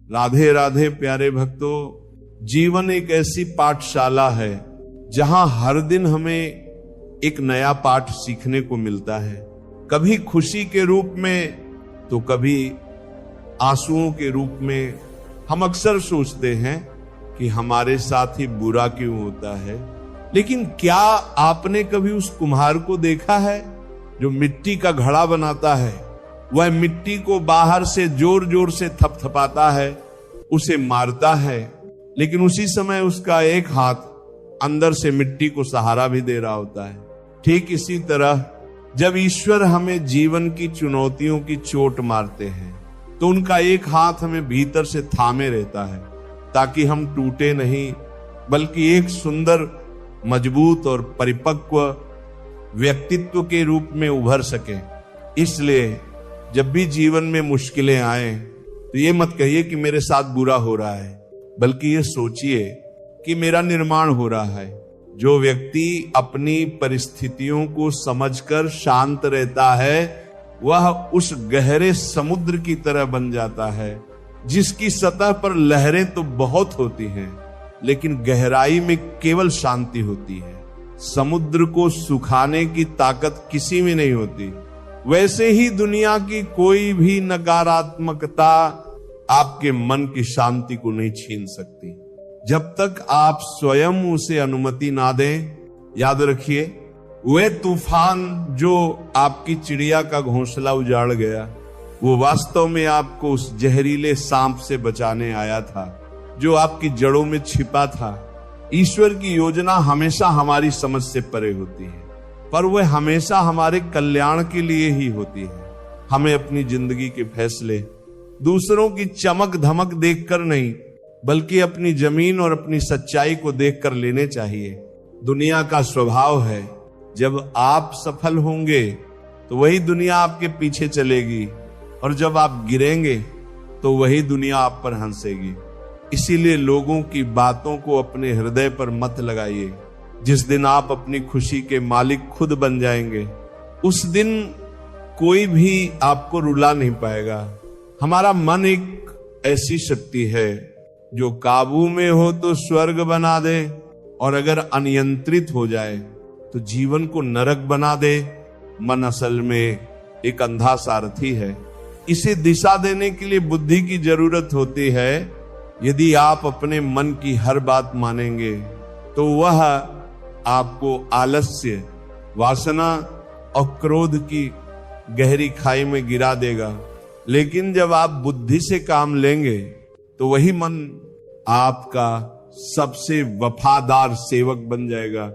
राधे राधे प्यारे भक्तों, जीवन एक ऐसी पाठशाला है जहां हर दिन हमें एक नया पाठ सीखने को मिलता है। कभी खुशी के रूप में तो कभी आंसुओं के रूप में। हम अक्सर सोचते हैं कि हमारे साथ ही बुरा क्यों होता है, लेकिन क्या आपने कभी उस कुम्हार को देखा है जो मिट्टी का घड़ा बनाता है? वह मिट्टी को बाहर से जोर जोर से थपथपाता है, उसे मारता है, लेकिन उसी समय उसका एक हाथ अंदर से मिट्टी को सहारा भी दे रहा होता है। ठीक इसी तरह जब ईश्वर हमें जीवन की चुनौतियों की चोट मारते हैं तो उनका एक हाथ हमें भीतर से थामे रहता है ताकि हम टूटे नहीं, बल्कि एक सुंदर, मजबूत और परिपक्व व्यक्तित्व के रूप में उभर सके। इसलिए जब भी जीवन में मुश्किलें आए तो ये मत कहिए कि मेरे साथ बुरा हो रहा है, बल्कि ये सोचिए कि मेरा निर्माण हो रहा है। जो व्यक्ति अपनी परिस्थितियों को समझकर शांत रहता है वह उस गहरे समुद्र की तरह बन जाता है जिसकी सतह पर लहरें तो बहुत होती हैं, लेकिन गहराई में केवल शांति होती है। समुद्र को सुखाने की ताकत किसी में नहीं होती। वैसे ही दुनिया की कोई भी नकारात्मकता आपके मन की शांति को नहीं छीन सकती जब तक आप स्वयं उसे अनुमति ना दें। याद रखिए, वह तूफान जो आपकी चिड़िया का घोंसला उजाड़ गया, वो वास्तव में आपको उस जहरीले सांप से बचाने आया था जो आपकी जड़ों में छिपा था। ईश्वर की योजना हमेशा हमारी समझ से परे होती है, पर वह हमेशा हमारे कल्याण के लिए ही होती है। हमें अपनी जिंदगी के फैसले दूसरों की चमक धमक देखकर नहीं, बल्कि अपनी जमीन और अपनी सच्चाई को देखकर लेने चाहिए। दुनिया का स्वभाव है, जब आप सफल होंगे तो वही दुनिया आपके पीछे चलेगी, और जब आप गिरेंगे तो वही दुनिया आप पर हंसेगी। इसीलिए लोगों की बातों को अपने हृदय पर मत लगाइए। जिस दिन आप अपनी खुशी के मालिक खुद बन जाएंगे, उस दिन कोई भी आपको रुला नहीं पाएगा। हमारा मन एक ऐसी शक्ति है जो काबू में हो तो स्वर्ग बना दे, और अगर अनियंत्रित हो जाए तो जीवन को नरक बना दे। मन असल में एक अंधा सारथी है, इसे दिशा देने के लिए बुद्धि की जरूरत होती है। यदि आप अपने मन की हर बात मानेंगे तो वह आपको आलस्य, वासना और क्रोध की गहरी खाई में गिरा देगा। लेकिन जब आप बुद्धि से काम लेंगे तो वही मन आपका सबसे वफादार सेवक बन जाएगा।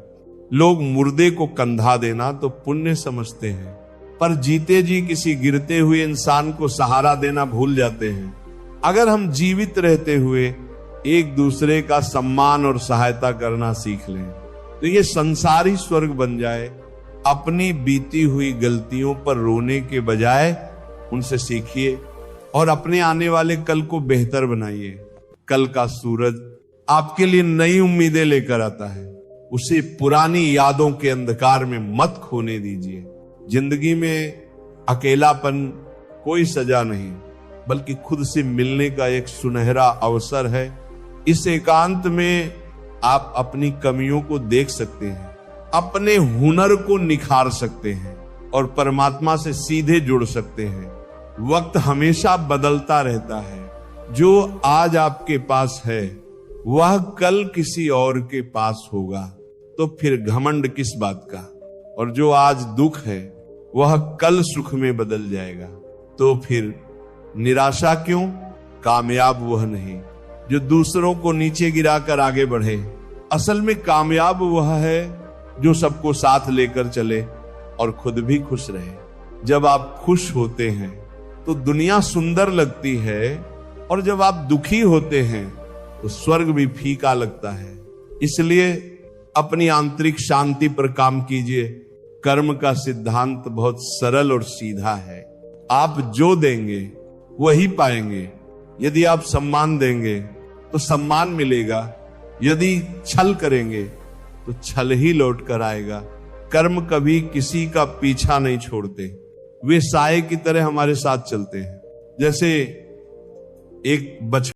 लोग मुर्दे को कंधा देना तो पुण्य समझते हैं, पर जीते जी किसी गिरते हुए इंसान को सहारा देना भूल जाते हैं। अगर हम जीवित रहते हुए एक दूसरे का सम्मान और सहायता करना सीख लें तो ये संसार ही स्वर्ग बन जाए। अपनी बीती हुई गलतियों पर रोने के बजाय उनसे सीखिए और अपने आने वाले कल को बेहतर बनाइए। कल का सूरज आपके लिए नई उम्मीदें लेकर आता है, उसे पुरानी यादों के अंधकार में मत खोने दीजिए। जिंदगी में अकेलापन कोई सजा नहीं, बल्कि खुद से मिलने का एक सुनहरा अवसर है। इस एकांत में आप अपनी कमियों को देख सकते हैं, अपने हुनर को निखार सकते हैं और परमात्मा से सीधे जुड़ सकते हैं। वक्त हमेशा बदलता रहता है। जो आज आपके पास है वह कल किसी और के पास होगा, तो फिर घमंड किस बात का। और जो आज दुख है वह कल सुख में बदल जाएगा, तो फिर निराशा क्यों। कामयाब वह नहीं जो दूसरों को नीचे गिराकर आगे बढ़े, असल में कामयाब वह है जो सबको साथ लेकर चले और खुद भी खुश रहे। जब आप खुश होते हैं तो दुनिया सुंदर लगती है, और जब आप दुखी होते हैं तो स्वर्ग भी फीका लगता है। इसलिए अपनी आंतरिक शांति पर काम कीजिए। कर्म का सिद्धांत बहुत सरल और सीधा है। आप जो देंगे वही पाएंगे। यदि आप सम्मान देंगे तो सम्मान मिलेगा, यदि छल करेंगे तो छल ही लौट कर आएगा। कर्म कभी किसी का पीछा नहीं छोड़ते, वे साए की तरह हमारे साथ चलते हैं। जैसे एक बचपन